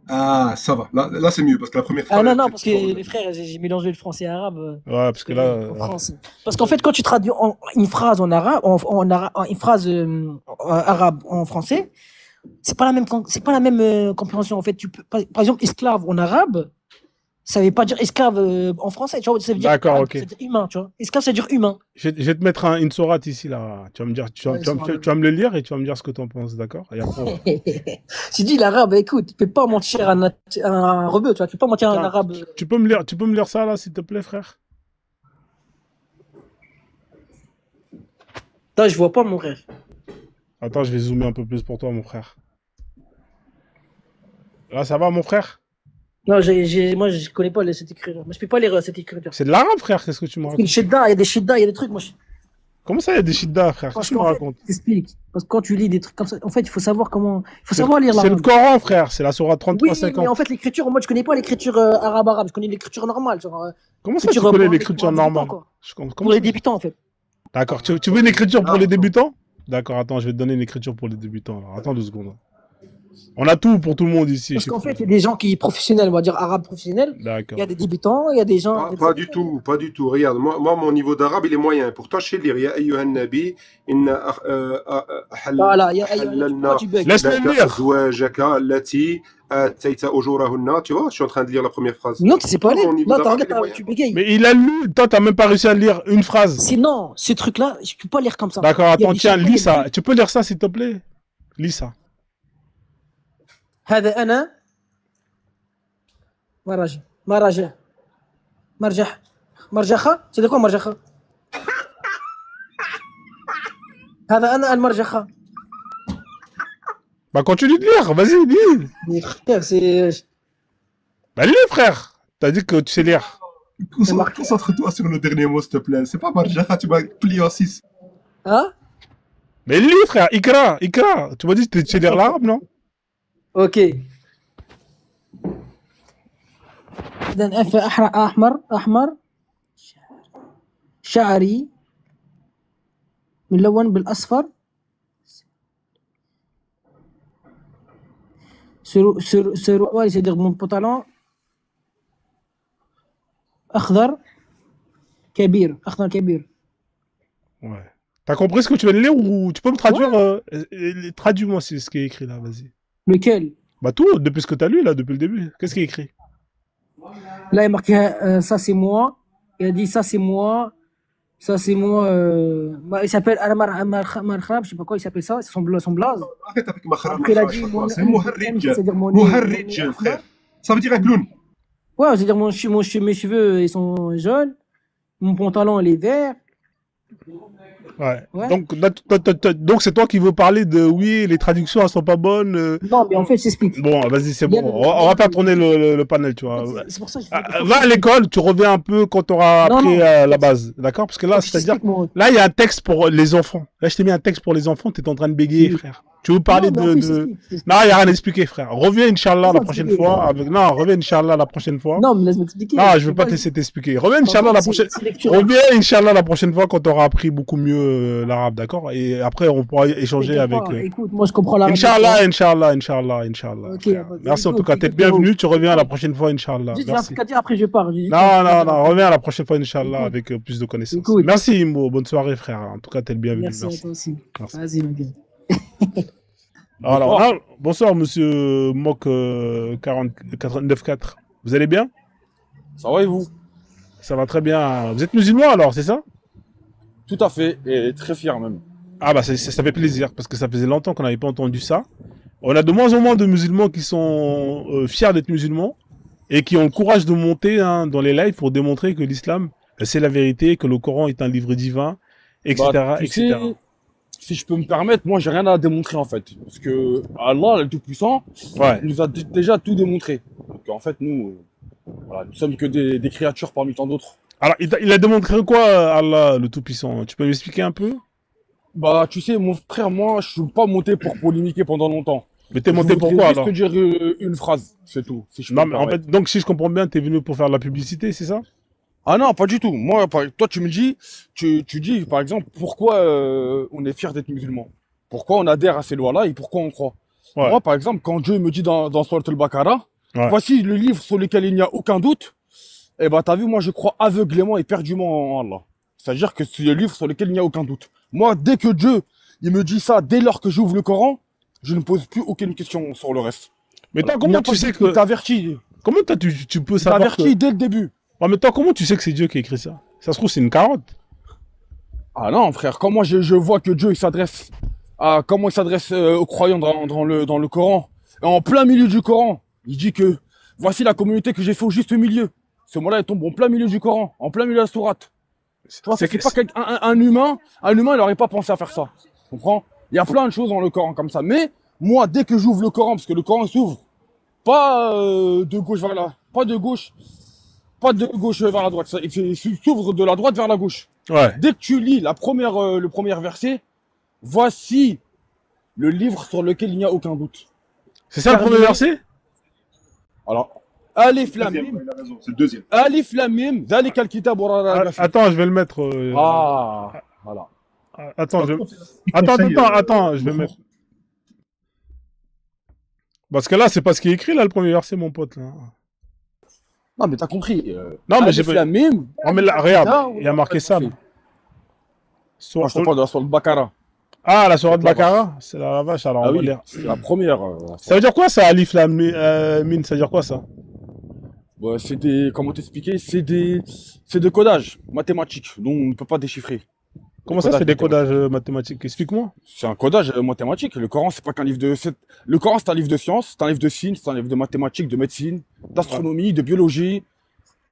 Ah, ça va. Là c'est mieux, parce que la première fois... Non, parce que les frères, j'ai mélangé le français et l'arabe. Ouais, parce que là. En France. Parce qu'en fait, quand tu traduis une phrase en arabe, une phrase arabe en français, c'est pas la même compréhension. En fait, par exemple, esclave en arabe, ça veut pas dire esclave en français. Tu vois, ça veut dire, D'accord, ok. ça veut dire humain, tu vois. Esclave, ça veut dire humain. Je vais te mettre une sourate ici, là. Tu vas me dire, tu vas me le lire et tu vas me dire ce que tu en penses, d'accord? Et après, J'ai dit l'arabe, écoute, tu peux pas mentir à un rebeu, tu vois, tu peux pas mentir à un arabe. tu peux me lire ça, là, s'il te plaît, frère? Là, je vois pas mon rêve. Attends, je vais zoomer un peu plus pour toi, mon frère. Là, ça va, mon frère? Non, moi, je connais pas cette écriture. Moi, je peux pas lire cette écriture. C'est de l'arabe, frère, qu'est-ce que tu me Parce que le racontes? shidda, il y a des shidda, il y a des trucs, moi, Comment ça, il y a des shidda, frère? parce Qu'est-ce que tu me qu'en fait, racontes? je t'explique. Parce que quand tu lis des trucs comme ça, en fait, il faut savoir il faut savoir lire C'est le l'arabe. Coran, frère, c'est la sourate Oui, 33-50. mais en fait, l'écriture, moi, je connais pas l'écriture arabe, je connais l'écriture normale. Genre, Comment ça, tu écriture connais pour l'écriture les débutants, normale? quoi. Comment Pour les ça? débutants, en fait. D'accord, tu veux une écriture pour Non, les non. débutants? D'accord, attends, je vais te donner une écriture pour les débutants. Alors, attends 2 secondes. On a tout pour tout le monde ici. Parce qu'en fait, il y a des gens qui sont professionnels, on va dire arabes professionnels. D'accord. Il y a des débutants, il y a des gens. Pas du tout, pas du tout. Regarde, moi, mon niveau d'arabe, il est moyen. Pourtant, je sais lire. Ya ayyuhan nabi, inna Voilà, halalna tu bugs. Laisse-le laka lire. azwajaka allati atayta ujurahunna. Tu vois, je suis en train de lire la première phrase. Non, tu sais pas lire. Mon niveau Non, t'as d'arabe, il est regarde, moyen. tu bégayes. Mais il a lu, toi, t'as même pas réussi à lire une phrase. Sinon, ce truc-là, je peux pas lire comme ça. D'accord, Il y a attends, des tiens, choses- lis ça. Tu peux lire ça, s'il te plaît? Lis ça. هذا أنا مرجخة c'est de quoi مرجخة هذا أنا المرجخة Bah, continue de lire, vas-y, lis. Mais frère, c'est Bah, lis, frère. T'as dit que tu sais lire. Concentre-toi sur le dernier mot, s'il te plaît. C'est pas Marjaha, tu m'as plié en 6. hein. Mais lis, frère. Ikra. Tu m'as dit que tu sais lire l'arabe, non? Ok. إذا F أحمر شعري ملون بالأصفر Ouais, c'est-à-dire mon pantalon. أخضر كبير. أخضر كبير. Ouais. T'as compris ce que tu viens de lire ou tu peux me traduire Ouais. traduis-moi ce qui est écrit là, vas-y. Lequel? Bah tout, depuis ce que t'as lu là, depuis le début. Qu'est-ce qui est écrit? Là, il est marqué ça, c'est moi. Il a dit ça, c'est moi. Ça, c'est moi. Il s'appelle Markhab, je sais pas quoi, il s'appelle ça. C'est son blaze. Arrête avec Mahram. Après, il a dit mon C'est Muharrij. c'est-à-dire mon Muharrij, frère. Ça veut dire un clown. Ouais, c'est-à-dire mes cheveux, ils sont jaunes. Mon pantalon, il est vert. Ouais. Ouais. Donc c'est toi qui veux parler de oui, les traductions elles sont pas bonnes. Non, mais en fait, je t'explique. Bon, vas-y, c'est Il y a bon. le- On va pas tourner le panel, tu vois. C'est pour ça que je Va à l'école, tu reviens un peu quand tu auras Non, appris non. la base, d'accord? Parce que là, Je c'est-à-dire, t'explique, moi. là, il y a un texte pour les enfants. Là, je t'ai mis un texte pour les enfants, t'es en train de bégayer, Oui. frère. Tu veux parler Non, mais en fait, je de... t'explique. Non, il n'y a rien à expliquer, frère. Reviens, Inch'Allah, la Laisse-moi prochaine expliquer. fois. Non, reviens, Inch'Allah, la prochaine fois. Non, mais laisse-moi expliquer. Non, je veux pas te laisser t'expliquer. Reviens, En Inch'Allah, fait, la prochaine... c'est lecture. Reviens, Inch'Allah, la prochaine fois quand tu auras appris beaucoup mieux l'arabe, d'accord? Et après, on pourra échanger T'inquiète avec... pas, écoute, moi, je comprends l'arabe. Inch'Allah, Inch'Allah, Inch'Allah, Inch'Allah. Ok, frère. bah, Merci en écoute, tout cas, t'es écoute, bienvenu, tu reviens la écoute. prochaine fois, Inch'Allah. Juste, j'ai un Merci. truc à dire, après, je pars. Non, reviens la prochaine fois, Inch'Allah, Écoute. avec plus de connaissances. Écoute. Merci, Imbo, bonne soirée, frère. En tout cas, t'es le bienvenu. Merci à toi aussi. Merci. Vas-y, ma gueule. Alors, bonsoir, monsieur Mok 89.4. Vous allez bien? Ça va et vous? Ça va très bien. Vous êtes musulman alors, c'est ça? Tout à fait, et très fier même. Ah bah ça fait plaisir, parce que ça faisait longtemps qu'on n'avait pas entendu ça. On a de moins en moins de musulmans qui sont fiers d'être musulmans et qui ont le courage de monter dans les lives pour démontrer que l'islam, c'est la vérité, que le Coran est un livre divin, etc. Bah, tu etc. sais, si je peux me permettre, moi j'ai rien à démontrer en fait. Parce que Allah, le Tout-Puissant, Ouais. il nous a déjà tout démontré. Donc en fait, nous, voilà, nous sommes que des créatures parmi tant d'autres. Alors, il a démontré quoi, Allah, le Tout-Puissant? Tu peux m'expliquer un peu? Bah, tu sais, mon frère, moi, je suis pas monté pour polémiquer pendant longtemps. Mais t'es Je monté voudrais pourquoi juste alors? te dire une phrase, c'est tout. Si je peux Non, me mais en permettre. fait, donc si je comprends bien, t'es venu pour faire de la publicité, c'est ça? Ah non, pas du tout. Moi, toi, tu me dis, tu dis, par exemple, pourquoi on est fier d'être musulman? Pourquoi on adhère à ces lois-là et pourquoi on croit? Ouais. Moi, par exemple, quand Dieu me dit dans Surat al-Baqarah, Ouais. voici le livre sur lequel il n'y a aucun doute, eh ben, t'as vu, moi, je crois aveuglément et perdument en Allah. C'est-à-dire que c'est le livre sur lequel il n'y a aucun doute. Moi, dès que Dieu, il me dit ça, dès lors que j'ouvre le Coran, je ne pose plus aucune question sur le reste. Mais toi, Il n'y comment a pas tu sais de- que... Il t'avertit. Comment toi, tu peux Il savoir que... t'avertit dès le début. Ouais, mais toi, comment tu sais que c'est Dieu qui a écrit ça? Ça se trouve, c'est une carotte. Ah non, frère, quand moi je vois que Dieu il s'adresse à comment il s'adresse aux croyants dans le Coran, et en plein milieu du Coran, il dit que voici la communauté que j'ai fait au juste milieu. Ce mot-là il tombe en plein milieu du Coran, en plein milieu de la sourate. Tu vois, c'est pas un humain, il aurait pas pensé à faire ça. Tu comprends? Il y a plein de choses dans le Coran comme ça. Mais moi, dès que j'ouvre le Coran, parce que le Coran s'ouvre pas de gauche vers la, pas de gauche vers la droite, ça, il s'ouvre de la droite vers la gauche. Ouais. Dès que tu lis le premier verset, voici le livre sur lequel il n'y a aucun doute. C'est ça le premier verset? Alors, Alif Lam Deuxième, Mim, il a raison, c'est le deuxième. Alif Lam Mim, Dhalika al-Kitabu la rayba fihi. Attends, je vais le mettre. Ah, voilà. Attends, je vais mettre. Parce que là, c'est pas ce qui est écrit là, le premier verset, mon pote. Là. Non, mais t'as compris. Non, mais j'ai Alif Lam Mim. Oh, mais là, regarde, il y a marqué ça. Là. Moi, je te parle de la sourate Baqarah. Ah, la sourate Baqarah, c'est la vache. Alors, Ah on va oui, lire. c'est la première. Ça veut dire quoi ça, Alif Lam Mim? Ça veut dire quoi ça? Ouais, c'est des, comment t'expliquer, c'est des codages mathématiques dont on ne peut pas déchiffrer. Comment ça, c'est des codages mathématiques? Explique-moi. C'est un codage mathématique. Le Coran, c'est pas qu'un livre de, le Coran, c'est un livre de sciences, c'est un livre de signes, c'est un livre de mathématiques, de médecine, d'astronomie, de biologie.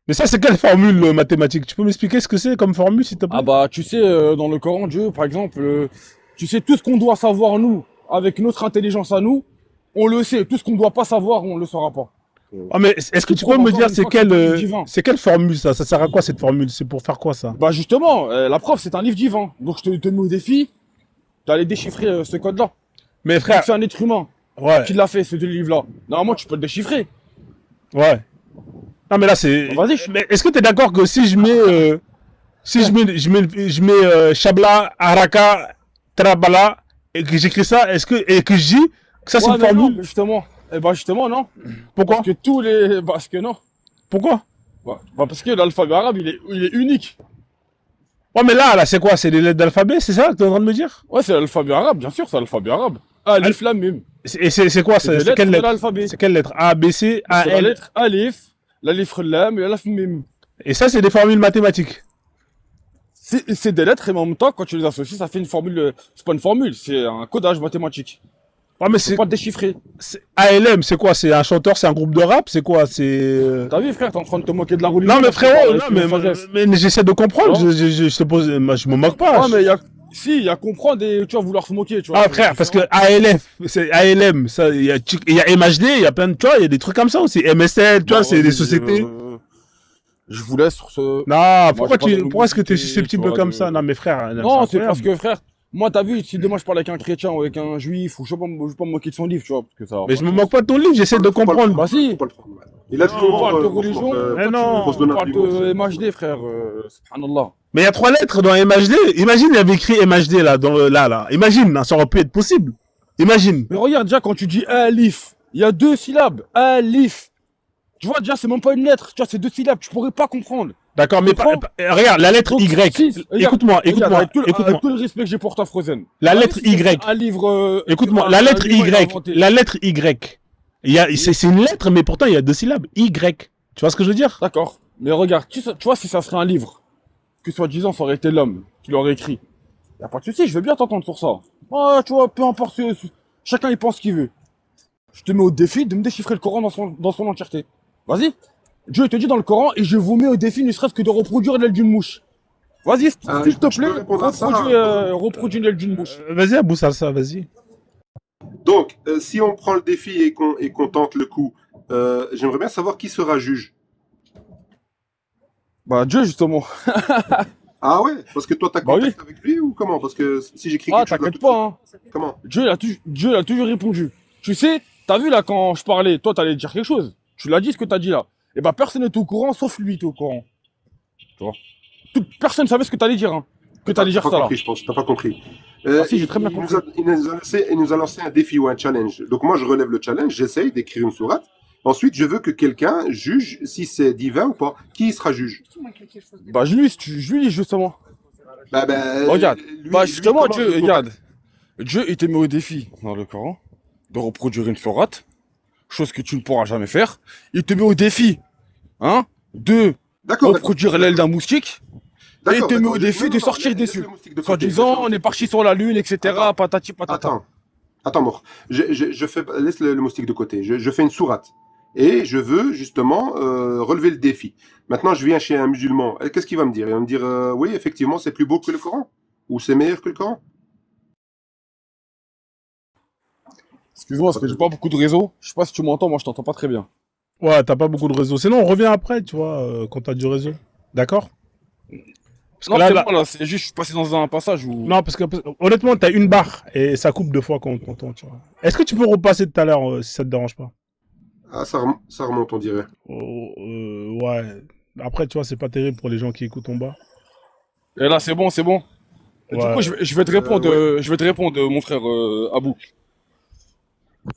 Mais ça, c'est quelle formule mathématique? Tu peux m'expliquer ce que c'est comme formule, s'il te plaît? Ah bah, tu sais, dans le Coran, Dieu, par exemple, tu sais, tout ce qu'on doit savoir, nous, avec notre intelligence à nous, on le sait. Tout ce qu'on doit pas savoir, on le saura pas. Ah, mais est-ce que tu peux me dire c'est quelle formule ça? Ça sert à quoi cette formule? C'est pour faire quoi ça? Bah justement, la preuve, c'est un livre divin. Donc je te mets au défi d'aller déchiffrer ce code-là. Mais frère, c'est un être humain ouais, qui l'a fait, ce livre-là. Normalement, tu peux le déchiffrer. ouais. Non mais là c'est. Bah, vas-y. Mais est-ce que tu es d'accord que si je mets, je mets Shabla, Haraka, Trabala et que j'écris ça, et que je dis que ça c'est Ouais, une mais non, formule? mais justement, Eh bah justement, non. Pourquoi? Parce que tous les... Parce que non. Pourquoi? Bah, parce que l'alphabet arabe, il est unique. Ouais, mais là, c'est quoi? C'est les lettres d'alphabet, c'est ça que tu es en train de me dire? Ouais, c'est l'alphabet arabe, bien sûr, c'est l'alphabet arabe. Alif, lam, mim. Et c'est quoi? C'est des C'est lettres quelle de lettre? l'alphabet. C'est quelle lettre? A, B, C, A, C'est la L. lettre alif, l'alif lam et l'alif mim. Et ça, c'est des formules mathématiques. C'est des lettres et en même temps, quand tu les associes, ça fait une formule. C'est pas une formule, c'est un codage mathématique. Ouais, mais C'est pas déchiffré. ALM, c'est quoi? C'est un chanteur, c'est un groupe de rap? C'est quoi? C'est... T'as vu, frère, t'es en train de te moquer de la religion. Non, mais parce que frérot, t'as non, une sagesse. mais j'essaie de comprendre. Non. Je te pose, moi, je me moque pas. Ouais, mais il y a comprendre et tu vas vouloir se moquer, tu vois. Ah, frère, parce que ALF, c'est ALM, ça, il y a MHD, il y a plein de, tu vois, il y a des trucs comme ça aussi. MSL, tu vois, c'est des sociétés. Je vous laisse sur ce. Non, pourquoi j'ai pas de pourquoi est-ce que tu es tu susceptible vois, comme ça? Non, mais frère, Non, c'est incroyable. parce que, frère, moi, t'as vu, si demain je parle avec un chrétien ou avec un juif, ou je vais pas me moquer de son livre, tu vois, parce que ça. Mais je me moque pas de ton livre, j'essaie de comprendre. Bah si. Faut pas le prendre, ouais. Il a Non, toujours. On parle de religion, mais non, faut se on donner un parle argument, de MHD, frère, subhanallah. Mais il y a 3 lettres dans MHD. Imagine, il y avait écrit MHD là, là. Imagine, hein, ça aurait pu être possible. Imagine. Mais regarde, déjà, quand tu dis alif, il y a 2 syllabes, alif. Tu vois, déjà, c'est même pas une lettre, tu vois, c'est 2 syllabes, tu pourrais pas comprendre. D'accord, mais Comprends regarde, la lettre Donc, Y. si, regarde, Écoute-moi, regarde, avec tout écoute-moi. le respect que j'ai pour toi, Frozen. La Allez, lettre si c'est Y. Un livre. Écoute-moi, un- la un lettre livre, il a Y. inventé. La lettre Y. C'est une lettre, mais pourtant il y a 2 syllabes. Y. Tu vois ce que je veux dire? D'accord. Mais regarde, tu vois, si ça serait un livre, que soi-disant, ça aurait été l'homme qui l'aurait écrit. Y a pas de souci, je veux bien t'entendre sur ça. Ouais, tu vois, peu importe, chacun il pense ce qu'il veut. Je te mets au défi de me déchiffrer le Coran dans son entièreté. Vas-y. Dieu te dit dans le Coran, et je vous mets au défi ne serait-ce que de reproduire l'aile d'une mouche. Vas-y, s'il te je peux plaît, répondre à ça, reproduis l'aile d'une mouche. Vas-y, Abou Salsa, vas-y. Donc, si on prend le défi et qu'on tente le coup, j'aimerais bien savoir qui sera juge. Bah, Dieu, justement. Ah ouais? Parce que toi, t'as Bah contact avec lui ou comment? Parce que si j'écris Ah, quelque chose. là, t'inquiète tout de pas, hein. suite- Comment? Dieu a toujours répondu. Tu sais, t'as vu là quand je parlais, toi t'allais dire quelque chose. Tu l'as dit ce que t'as dit là. Et bah personne n'est au courant sauf lui est au courant. Tu vois. Personne savait ce que t'allais dire, hein. Que t'allais dire T'as ça pas là. compris, je pense. T'as pas compris. Ah si, j'ai très bien compris. Il nous a lancé un défi ou un challenge. Donc moi, je relève le challenge, j'essaye d'écrire une sourate. Ensuite, je veux que quelqu'un juge si c'est divin ou pas. Qui sera juge? Bah je lui dis justement. Bah, Regarde. lui- Bah lui, justement, comment Dieu, je le regarde. Dieu, il te met au défi dans le Coran de reproduire une sourate, chose que tu ne pourras jamais faire. Il te met au défi, hein, de D'accord, reproduire l'aile d'un moustique. Et il te met au défi de sortir laisse dessus. le moustique de Soit côté, disant, laisse le on est parti sur la lune, etc. Attends. Patati patata. Attends, Mort. Laisse le moustique de côté. Je fais une sourate. Et je veux justement relever le défi. Maintenant, je viens chez un musulman. Qu'est-ce qu'il va me dire? Il va me dire, oui, effectivement, c'est plus beau que le Coran. Ou c'est meilleur que le Coran. Excuse-moi, parce que j'ai pas beaucoup de réseau. Je sais pas si tu m'entends, moi je t'entends pas très bien. Ouais, t'as pas beaucoup de réseau. Sinon, on revient après, tu vois, quand t'as du réseau. D'accord? Parce Non, que là, c'est là- bon, là, c'est juste, je suis passé dans un passage où. Non, parce que honnêtement, t'as une barre et ça coupe 2 fois quand on t'entend, tu vois. Est-ce que tu peux repasser tout à l'heure si ça te dérange pas? Ah, ça remonte, on dirait. Oh, ouais. Après, tu vois, c'est pas terrible pour les gens qui écoutent en bas. Et là, c'est bon, c'est bon. Et Ouais. Du coup, je vais te répondre, je vais te répondre, mon frère Abou.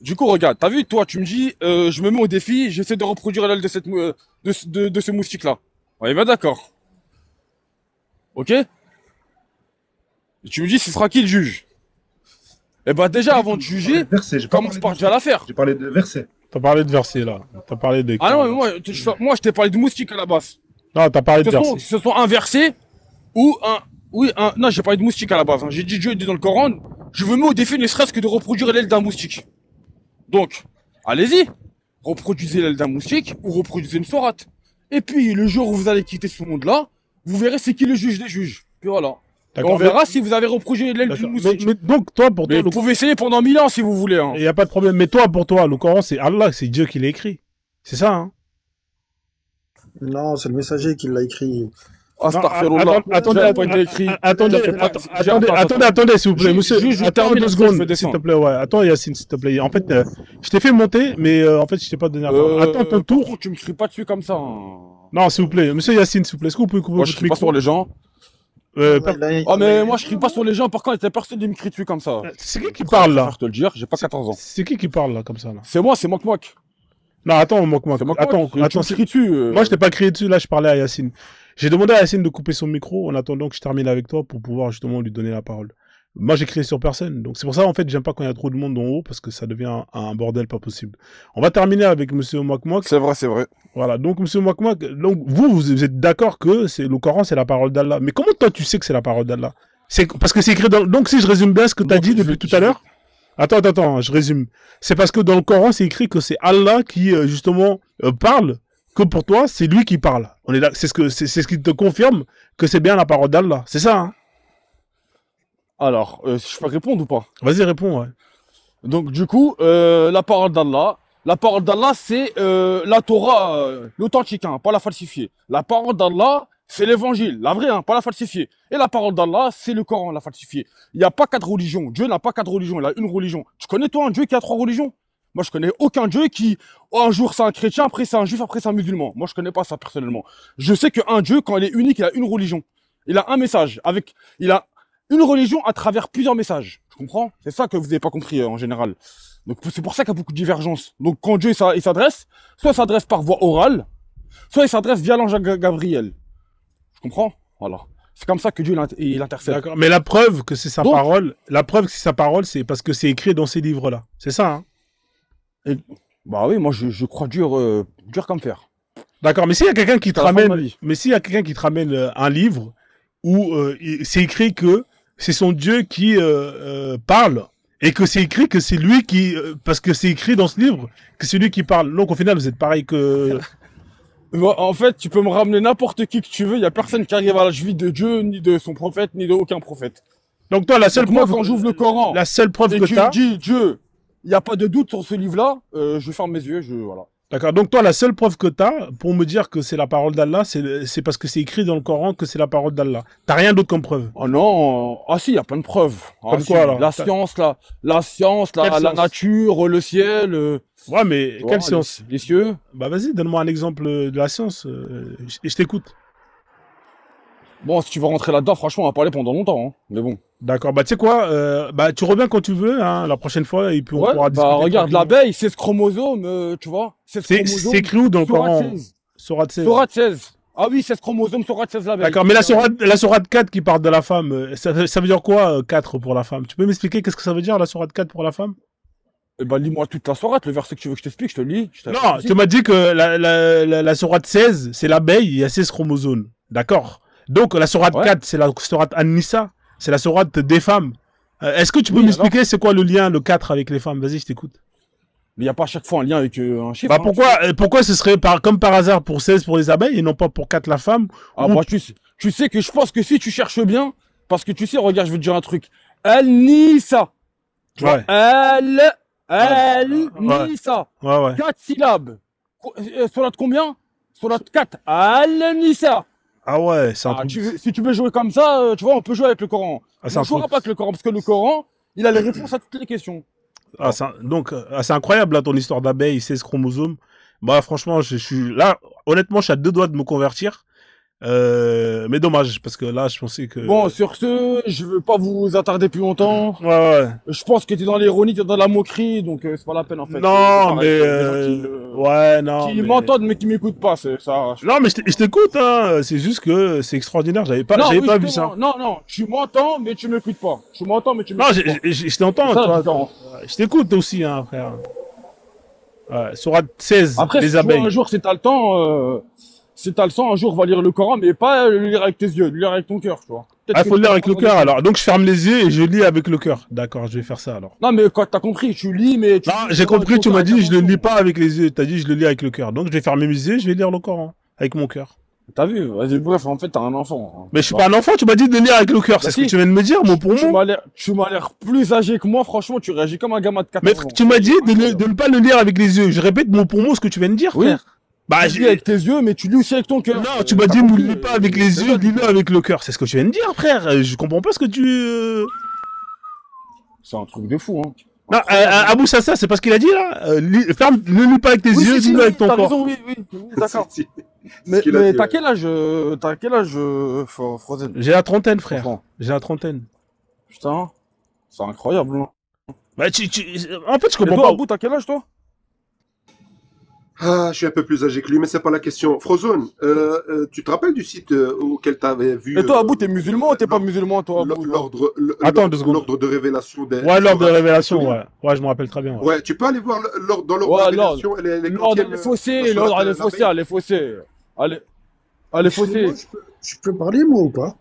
Du coup, regarde, t'as vu, toi, tu me dis, je me mets au défi, j'essaie de reproduire l'aile de cette, de ce moustique-là. Ouais, ben d'accord. Ok? Et tu me dis, ce sera qui le juge? Eh ben, déjà, avant de juger, Verset, commence par déjà l'affaire. J'ai parlé de verset. T'as parlé de verset, là. T'as parlé de... Ah non, mais moi, je t'ai parlé de moustique à la base. Non, t'as parlé de Que verset. ce soit un verset ou un. Oui, non, j'ai parlé de moustique à la base. Hein. J'ai dit Dieu dit dans le Coran, je veux mettre au défi ne serait-ce que de reproduire l'aile d'un moustique. Donc, allez-y, reproduisez l'aile d'un moustique ou reproduisez une sourate. Et puis, le jour où vous allez quitter ce monde-là, vous verrez c'est qui le juge des juges. Puis voilà. Et on verra si vous avez reproduit l'aile D'accord. d'une moustique. Mais donc, toi, pour toi, Mais vous pouvez essayer pendant 1000 ans si vous voulez. Hein. il n'y a pas de problème. Mais toi, pour toi, le Coran, c'est Allah, c'est Dieu qui l'a écrit. C'est ça, hein? Non, c'est le messager qui l'a écrit. Astaghfirullah. Attendez, J'ai pas été écrit. attendez, s'il vous plaît, monsieur. Juste, je Attends termine, 2 après, je secondes, vais s'il descendre. te plaît, ouais. Attends, Yacine, s'il te plaît. En fait, je t'ai fait monter, mais en fait, je t'ai pas donné la parole. Attends ton Par tour. contre, tu me cries pas dessus comme ça. Hein. Non, s'il vous plaît. Monsieur Yacine, s'il vous plaît. Est-ce que vous pouvez couper Moi, je votre crie pas micro? sur les gens. pas- Oh, mais moi, je crie pas sur les gens, par contre, il y a personne qui me crie dessus comme ça. C'est qui parle là? Je te le dire, j'ai pas 14 ans. C'est qui parle là comme ça là? C'est moi, Mok. Non, attends, moi. C'est Mok. Attends, Tu me c'est- cries dessus. moi je t'ai pas crié dessus, là je parlais à Yacine. J'ai demandé à Yacine de couper son micro en attendant que je termine avec toi pour pouvoir justement lui donner la parole. Moi j'ai crié sur personne, donc c'est pour ça en fait j'aime pas quand il y a trop de monde en haut parce que ça devient un bordel pas possible. On va terminer avec Monsieur Mok. C'est vrai. Voilà, donc Monsieur Mok, donc vous êtes d'accord que c'est le Coran c'est la parole d'Allah. Mais comment toi tu sais que c'est la parole d'Allah? C'est parce que c'est écrit dans. Donc si je résume bien ce que tu as dit depuis tout à l'heure. Attends, je résume. C'est parce que dans le Coran, c'est écrit que c'est Allah qui, justement, parle, que pour toi, c'est lui qui parle. On est là, c'est ce qui te confirme que c'est bien la parole d'Allah. C'est ça, hein? Alors, je peux répondre ou pas? Vas-y, réponds, ouais. Donc, du coup, la parole d'Allah, c'est la Torah, l'authentique, hein, pas la falsifiée. La parole d'Allah, c'est l'évangile, la vraie, hein, pas la falsifiée. Et la parole d'Allah, c'est le Coran, la falsifiée. Il n'y a pas 4 religions. Dieu n'a pas 4 religions, il a une religion. Tu connais, toi, un Dieu qui a 3 religions? Moi, je connais aucun Dieu qui, un jour, c'est un chrétien, après, c'est un juif, après, c'est un musulman. Moi, je connais pas ça, personnellement. Je sais qu'un Dieu, quand il est unique, il a une religion. Il a un message. Il a une religion à travers plusieurs messages. Tu comprends? C'est ça que vous n'avez pas compris, en général. Donc, c'est pour ça qu'il y a beaucoup de divergences. Donc, quand Dieu, il s'adresse, soit il s'adresse par voie orale, soit il s'adresse via l'ange Gabriel. Tu comprends? Voilà. C'est comme ça que Dieu, il intercède. D'accord. Mais la preuve que c'est sa parole, c'est parce que c'est écrit dans ces livres-là. C'est ça, hein? Bah oui, moi, je crois dur comme fer. D'accord. Mais s'il y a quelqu'un qui te C'est la fin de ma ramène, vie. un livre où c'est écrit que c'est son Dieu qui parle et que c'est écrit que c'est lui qui, parce que c'est écrit dans ce livre que c'est lui qui parle. Donc au final, vous êtes pareil que. En fait, tu peux me ramener n'importe qui que tu veux, il y a personne qui arrive à la cheville de Dieu, ni de son prophète, ni de aucun prophète. Donc toi, la seule Donc moi, preuve, quand j'ouvre le Coran, la seule preuve et que tu t'as. me dis Dieu, il n'y a pas de doute sur ce livre-là, je ferme mes yeux, voilà. D'accord. Donc toi, la seule preuve que t'as pour me dire que c'est la parole d'Allah, c'est parce que c'est écrit dans le Coran que c'est la parole d'Allah. T'as rien d'autre comme preuve. Oh non, ah si, il y a plein de preuves. Comme Si, quoi, alors? la science, la Quelle science? nature, le ciel, Ouais, mais tu vois, quelle science? les cieux. Bah vas-y, donne-moi un exemple de la science et je t'écoute. Bon, si tu veux rentrer là-dedans, franchement, on va parler pendant longtemps, hein. Mais bon. D'accord. Bah tu sais quoi, bah tu reviens quand tu veux, hein, la prochaine fois et puis on Ouais, pourra discuter. bah regarde tranquillement. l'abeille, c'est ce chromosome, tu vois. C'est écrit où dans le Coran? Sourate 16. Sourate 16. Ah oui, c'est ce chromosome, Sourate 16 l'abeille. D'accord, mais la sourate 4 qui parle de la femme, ça veut dire quoi 4 pour la femme? Tu peux m'expliquer qu'est-ce que ça veut dire la sourate 4 pour la femme? Eh ben, lis-moi toute la sourate, le verset que tu veux que je t'explique, je te le lis. Non, tu m'as dit que la sourate 16, c'est l'abeille, il y a 16 chromosomes. D'accord. Donc la sourate 4, c'est la sourate An-Nisa, c'est la sourate des femmes. Est-ce que tu peux m'expliquer c'est quoi le lien, le 4 avec les femmes? Vas-y, je t'écoute. Mais il n'y a pas à chaque fois un lien avec un chiffre. Bah pourquoi ce serait comme par hasard pour 16 pour les abeilles et non pas pour 4 la femme? Ah bah tu sais que je pense que si tu cherches bien, parce que tu sais, regarde, je vais te dire un truc. Al-Nisa. Tu vois, Al-Nisa. Ouais. 4 syllabes. Sourate combien? Sourate 4. Al-Nisa. Ah ouais, c'est un truc. Si tu veux jouer comme ça, tu vois, on peut jouer avec le Coran. Ah, On ne jouera pas avec le Coran, parce que le Coran, il a les réponses à toutes les questions. C'est incroyable là ton histoire d'abeille, 16 chromosomes. Bah franchement, je suis là, honnêtement, je suis à 2 doigts de me convertir. Mais dommage, parce que là, je pensais que... Bon, sur ce, je veux pas vous attarder plus longtemps. Ouais. Je pense que t'es dans l'ironie, t'es dans la moquerie, donc c'est pas la peine en fait. Non, mais... Qui m'entendent mais qui m'écoutent pas, c'est ça. Non, mais je t'écoute, hein. C'est juste que c'est extraordinaire, j'avais pas vu ça. Non, tu m'entends, mais tu m'écoutes pas. Tu m'entends, mais tu Non, m'écoutes pas. je t'entends, toi. Je t'écoute aussi, hein, frère. Ouais, Sourate 16, après, les si abeilles. un jour, si t'as le temps, un jour, va lire le Coran, mais pas le lire avec tes yeux, le lire avec ton cœur, tu vois. Ah, faut le lire avec le cœur, alors. Donc, je ferme les yeux et je lis avec le cœur. D'accord, je vais faire ça, alors. Non, mais quand t'as compris, tu lis, mais... Non, j'ai compris, tu m'as dit, je le lis pas avec les yeux. T'as dit, je le lis avec le cœur. Donc, je vais fermer mes yeux, je vais lire le Coran. Avec mon cœur. T'as vu? Vas-y, bref, en fait, t'as un enfant. Hein. Mais je suis pas un enfant, tu m'as dit de lire avec le cœur. C'est ce que tu viens de me dire, mot pour mot. Tu m'as l'air plus âgé que moi, franchement, tu réagis comme un gamin de 14 ans. Mais tu m'as dit de ne pas le lire avec les yeux. Je répète mot pour mot ce que tu viens de dire, frère. Bah, tu lis avec tes yeux, mais tu lis aussi avec ton cœur. Non, tu m'as dit ne lis pas avec les yeux, lis-le avec le cœur. C'est ce que tu viens de dire, frère. Je comprends pas ce que tu... C'est un truc de fou, hein. Non, Abou Sassa, c'est pas ce qu'il a dit là. Ferme, ne lis pas avec tes Oui, yeux, si, dis-le avec ton t'as corps. raison, oui, d'accord. C'est Mais, ce qu'il a mais dit, t'as ouais. quel âge, Frozen? J'ai la trentaine, frère. Franchement. J'ai la trentaine. Putain, c'est incroyable. Hein. Bah, en fait, je Et comprends toi, pas. Abou, t'as quel âge, toi? Ah, je suis un peu plus âgé que lui, mais c'est pas la question. Frozone, tu te rappelles du site auquel tu avais vu Et toi, Abou, t'es musulman ou t'es pas musulman, toi, Abou? Attends 2 secondes. l'ordre de révélation des. Ouais, l'ordre de sourates, tu te révélation, souviens? ouais. Ouais, je me rappelle très bien. Ouais. Ouais, tu peux aller voir dans l'ordre Ouais, de révélation, elle est l'ordre, elle quantième, est faussée, la l'ordre, sourate, elle est faussée, l'abeille. elle est faussée. Elle est faussée. Excusez-moi, je peux parler, moi, ou pas?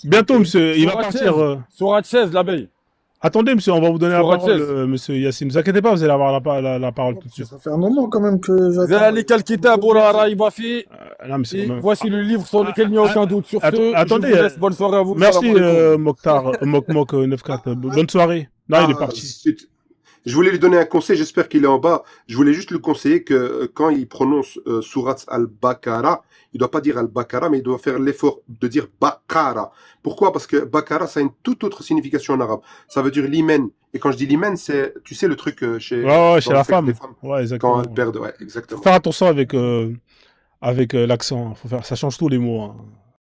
Bientôt, monsieur, il va Sourate partir. 16, Sourate 16, l'abeille. Attendez, monsieur, on va vous donner la Sourate parole, 16. monsieur Yassine. Ne vous inquiétez pas, vous allez avoir la parole tout de Parce que suite. ça fait un moment quand même que j'attends. ذلك الكتاب لا ريب فيه. Non, mais c'est quand Et même. voici le livre sur lequel il n'y a aucun doute. Sur ce, Attendez, je vous laisse. Bonne soirée à vous. merci, Salam alaikum. Mokhtar, Mok 94. Bonne soirée. Non, il est parti. Je voulais lui donner un conseil, j'espère qu'il est en bas. Je voulais juste lui conseiller que quand il prononce Surat al-Baqarah, il doit pas dire al-Baqarah, mais il doit faire l'effort de dire Baqara. Pourquoi? Parce que Baqara, ça a une toute autre signification en arabe. Ça veut dire l'hymen. Et quand je dis l'hymen, c'est, tu sais, le truc chez, Ouais, chez dans le la sexe femme. des femmes, Ouais, quand exactement. elles perdent, ouais, exactement. Faut faire attention avec l'accent. Ça change tous les mots. Hein.